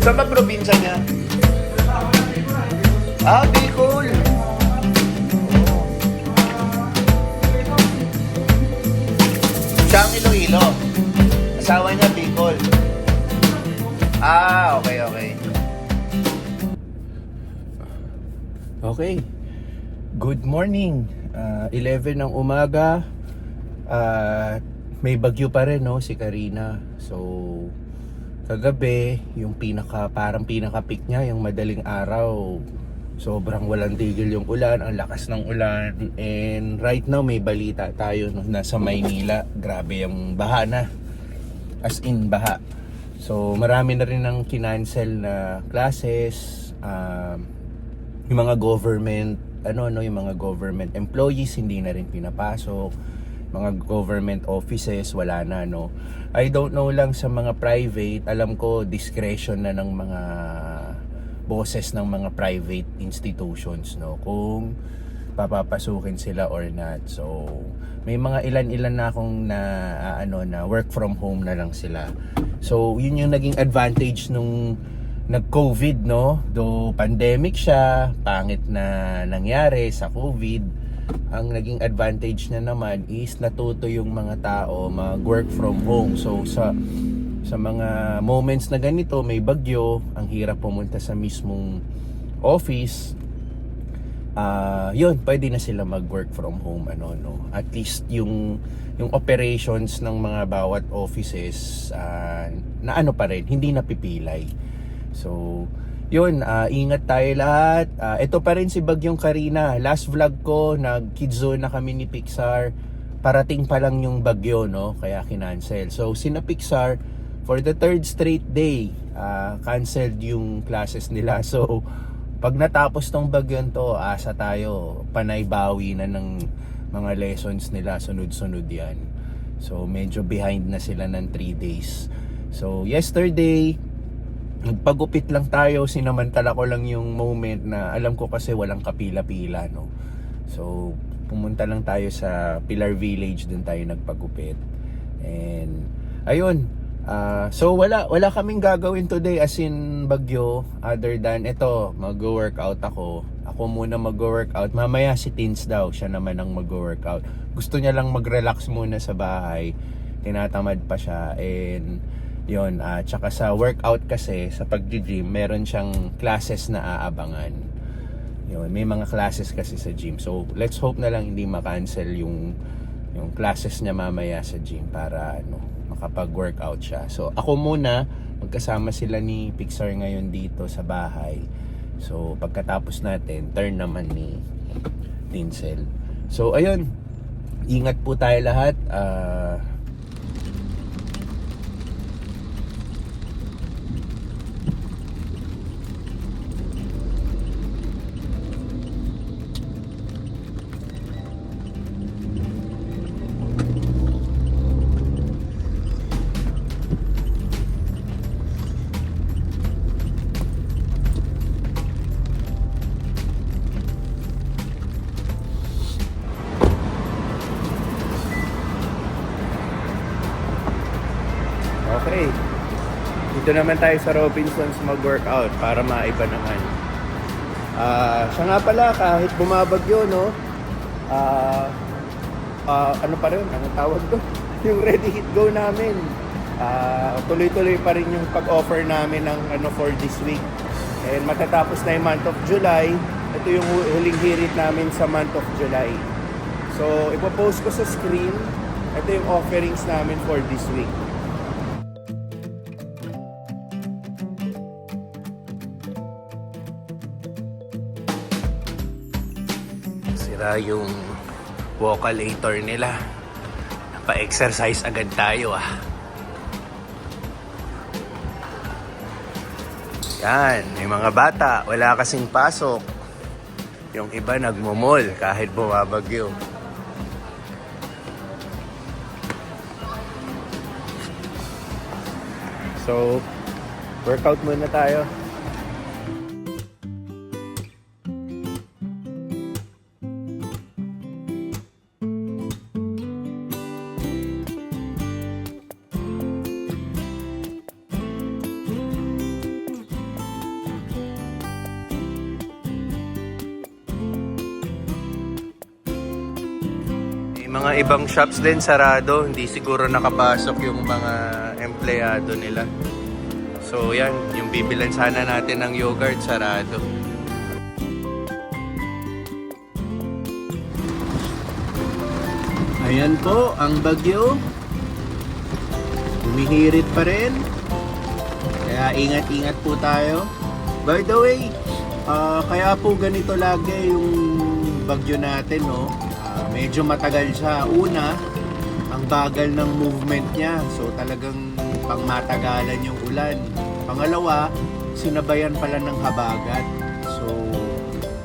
Saan ba probinsya niya? Ah, Bicol. Siya ang Iloilo. Asawa niya Bicol. Ah, okay, okay. Okay. Good morning. 11 ng umaga. May bagyo pa rin, no, si Karina. So, kagabi, yung parang pinaka-peak niya, yung madaling araw. Sobrang walang tigil yung ulan, ang lakas ng ulan. And right now, may balita tayo, no, nasa Maynila. Grabe yung baha na. As in, baha. So, marami na rin ang kinancel na classes. Yung mga government, yung mga government employees, hindi na rin pinapasok. Mga government offices, wala na, no. I don't know lang sa mga private, alam ko discretion na ng mga bosses ng mga private institutions, no, kung papapasukin sila or not. So, may mga ilan-ilan na akong na work from home na lang sila. So, yun yung naging advantage nung nag-COVID, no. Though pandemic siya, pangit na nangyari sa COVID, ang naging advantage na naman is natuto yung mga tao mag-work from home. So sa mga moments na ganito, may bagyo, ang hirap pumunta sa mismong office, yun, pwede na sila mag-work from home, at least yung operations ng mga bawat offices na pa rin, hindi napipilay. So yun, ingat tayo lahat. Ito pa rin si Bagyong Karina. Last vlog ko, nag-kidzone na kami ni Pixar. Parating pa lang yung bagyo, no? Kaya kinancel. So, sina Pixar, for the third straight day, canceled yung classes nila. So, pag natapos tong bagyon to, asa tayo, panay bawi na ng mga lessons nila. Sunod-sunod yan. So, medyo behind na sila ng 3 days. So, yesterday, nagpagupit lang tayo, sinamantala ko lang yung moment na alam ko kasi walang kapila-pila, no. So, pumunta lang tayo sa Pilar Village, dun tayo nagpagupit. And ayun, so wala kaming gagawin today as in bagyo, other than ito, mag-workout ako. Ako muna mag-workout. Mamaya si Tins daw, siya naman ang mag-workout. Gusto niya lang mag-relax muna sa bahay. Tinatamad pa siya. And yun, tsaka sa workout kasi, sa pag-gym, meron siyang classes na aabangan. Yun, may mga classes kasi sa gym. So, let's hope na lang hindi ma-cancel yung classes niya mamaya sa gym para makapag-workout siya. So, ako muna, magkasama sila ni Pixar ngayon dito sa bahay. So, pagkatapos natin, turn naman ni Tinsel. So, ayun, ingat po tayo lahat. Okay. Dito naman tayo sa Robinsons mag-workout para maiba naman. Siya nga pala, kahit bumabagyo, no? Ano pa rin? Anong tawag doon? Yung Ready Hit Go namin. Tuloy-tuloy pa rin yung pag-offer namin ng for this week. And matatapos na yung month of July. Ito yung huling hirit namin sa month of July. So, ipopost ko sa screen. Ito yung offerings namin for this week. Sira yung vocalator nila. Pa-exercise agad tayo Yan, may mga bata, wala kasing pasok. Yung iba nagmo-mall kahit bumabagyo. So, workout muna tayo. Mga ibang shops din sarado, hindi siguro nakapasok yung mga empleyado nila. So yan, yung bibilan sana natin ng yogurt sarado. Ayan po ang bagyo. Humihirit pa rin. Kaya ingat-ingat po tayo. By the way, kaya po ganito lagi yung bagyo natin, no? Medyo matagal siya. Una, ang bagal ng movement niya. So talagang pangmatagalan yung ulan. Pangalawa, sinabayan pala ng habagat. So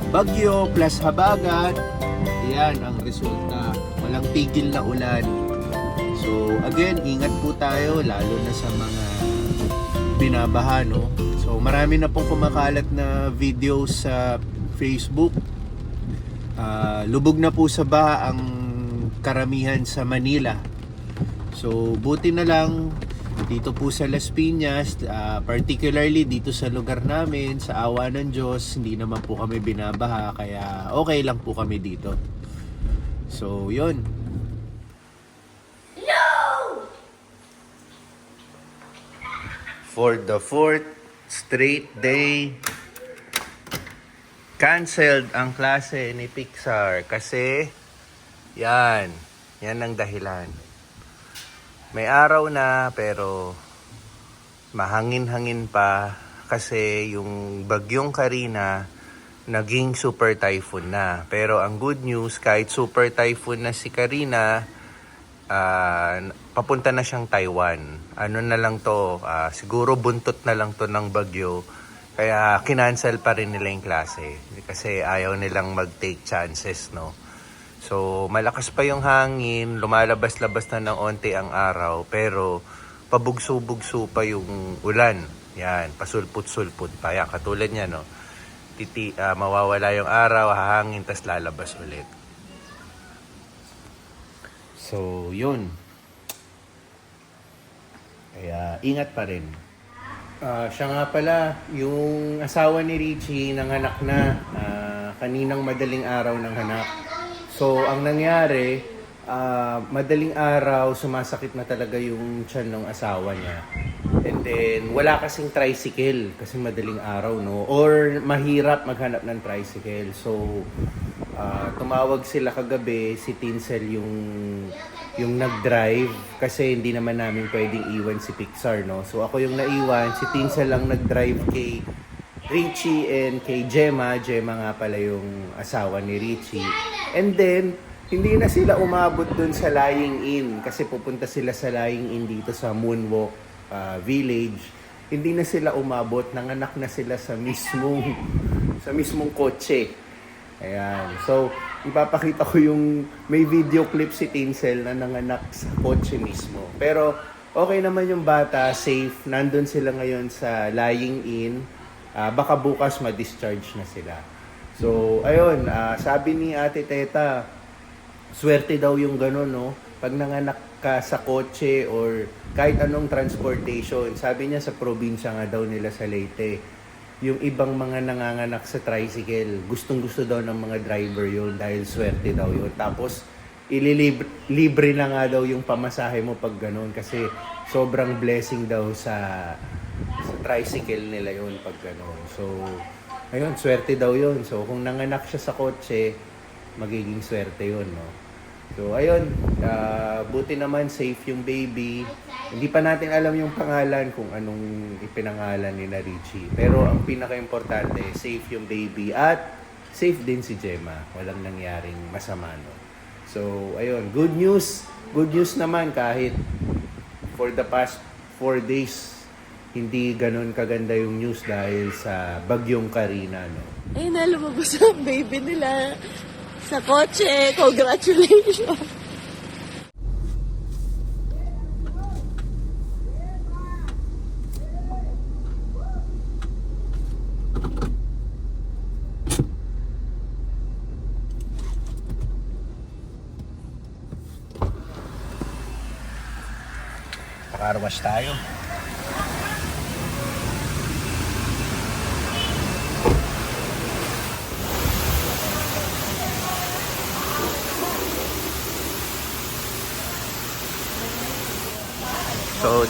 bagyo plus habagat, yan ang resulta. Walang tigil na ulan. So again, ingat po tayo lalo na sa mga binabaha, no? So marami na pong kumakalat na videos sa Facebook. Lubog na po sa baha ang karamihan sa Manila. So buti na lang dito po sa Las Piñas, particularly dito sa lugar namin, sa awa ng Diyos, hindi naman po kami binabaha, kaya okay lang po kami dito. So yun. No! For the fourth straight day, canceled ang klase ni Pixar kasi yan ang dahilan. May araw na pero mahangin-hangin pa kasi yung bagyong Karina naging super typhoon na. Pero ang good news, kahit super typhoon na si Karina, papunta na siyang Taiwan. Ano na lang to, siguro buntot na lang to ng bagyo. Kaya kinancel pa rin nila yung klase kasi ayaw nilang mag-take chances, no? So malakas pa yung hangin, lumalabas-labas na ng onte ang araw, pero pabugso-bugso pa yung ulan. Yan, pasulput-sulput pa. Yan, katulad niya, no? Mawawala yung araw, hahangin, tas lalabas ulit. So yun. Kaya ingat pa rin. Siya nga pala, yung asawa ni Richie nanganak na, kaninang madaling araw nanganak. So ang nangyari, madaling araw sumasakit na talaga yung tiyan ng asawa niya. And then wala kasing tricycle kasi madaling araw, no? Or mahirap maghanap ng tricycle. So tumawag sila kagabi, si Tinsel yung nag-drive kasi hindi naman namin pwedeng iwan si Pixar, no? So ako yung naiwan, si Tinsel lang nag-drive kay Richie and kay Gemma. Gemma nga pala yung asawa ni Richie. And then, hindi na sila umabot dun sa Lying In kasi pupunta sila sa Lying In dito sa Moonwalk Village. Hindi na sila umabot, nanganak na sila sa mismong kotse. Ayan. So, ipapakita ko yung may video clip si Tinsel na nanganak sa kotse mismo. Pero, okay naman yung bata, safe. Nandun sila ngayon sa Lying In. Baka bukas ma-discharge na sila. So, ayun. Sabi ni Ate Teta, swerte daw yung gano'n, no? Pag nanganak ka sa kotse or kahit anong transportation. Sabi niya sa probinsya nga daw nila sa Leyte. Yung ibang mga nanganganak sa tricycle, gustong-gusto daw ng mga driver yun dahil swerte daw yun. Tapos, libre na nga daw yung pamasahe mo pag ganun kasi sobrang blessing daw sa tricycle nila yun pag ganun. So, ayun, swerte daw yun. So, kung nanganak siya sa kotse, magiging swerte yun, no? So, ayun, buti naman safe yung baby. Hindi pa natin alam yung pangalan kung anong ipinangalan ni na Richie. Pero ang pinaka-importante, safe yung baby at safe din si Gemma. Walang nangyaring masama, no? So, ayun, good news. Good news naman kahit for the past 4 days, hindi ganun kaganda yung news dahil sa bagyong Karina, no? Ay, lumabas ang baby nila sa kotse. Congratulations! Pakarwash tayo.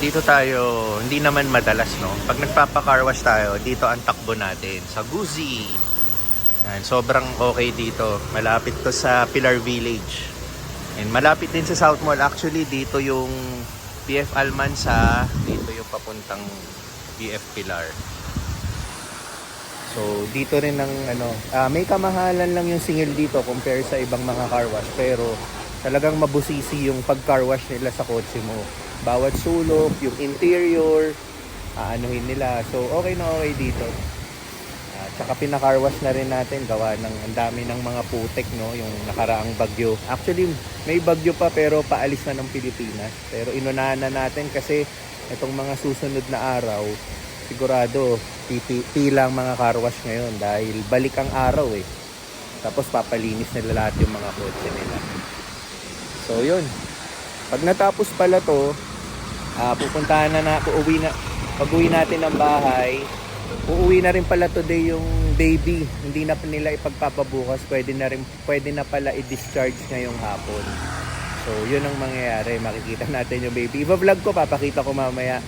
dito tayo, hindi naman madalas, no? Pag nagpapa-car wash tayo, dito ang takbo natin, sa Guzi. Yan, sobrang okay dito. Malapit to sa Pilar Village. And malapit din sa South Mall. Actually, dito yung PF Almansa, dito yung papuntang PF Pilar. So, dito rin ang may kamahalan lang yung singil dito compare sa ibang mga car wash. Pero, talagang mabusisi yung pag-car wash nila sa kotse mo. Bawat sulok, yung interior, aanuhin nila. So, okay na okay dito. Tsaka pina-car wash na rin natin. Gawa ng ang dami ng mga putek, no? Yung nakaraang bagyo. Actually, may bagyo pa pero paalis na ng Pilipinas. Pero inunahan na natin kasi itong mga susunod na araw, sigurado, pila ang mga car wash ngayon dahil balik ang araw eh. Tapos papalinis nila lahat yung mga kotse nila. So yun, pag natapos pala to, pupuntahan na pag-uwi natin ng bahay, uuwi na rin pala today yung baby. Hindi na pa nila ipagpapabukas, pwede na pala i-discharge ngayong hapon. So yun ang mangyayari, makikita natin yung baby. Iba-vlog ko, papakita ko mamaya.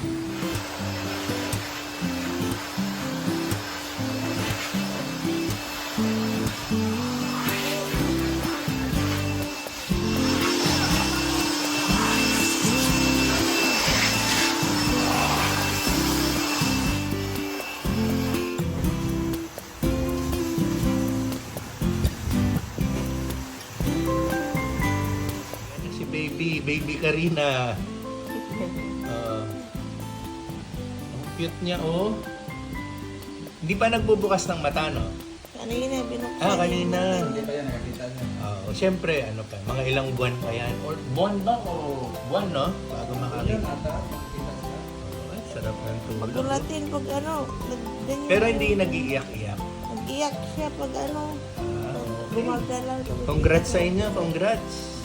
Baby Karina. Ang cute niya, oh. Hindi pa nagbubukas ng mata, no? Kanina, binuksan. Kanina. Hindi pa yan, nakakita niya. Siyempre, mga ilang buwan pa yan. Or buwan ba o buwan, no? Bago Yan makakita. ata, makikita siya. Ay, sarap ng tulog. Pagulatin, pag ganyan. Pero hindi nag-iiyak-iyak. Nag-iyak siya pag Okay. gumagalaw. Congrats sa inyo, congrats.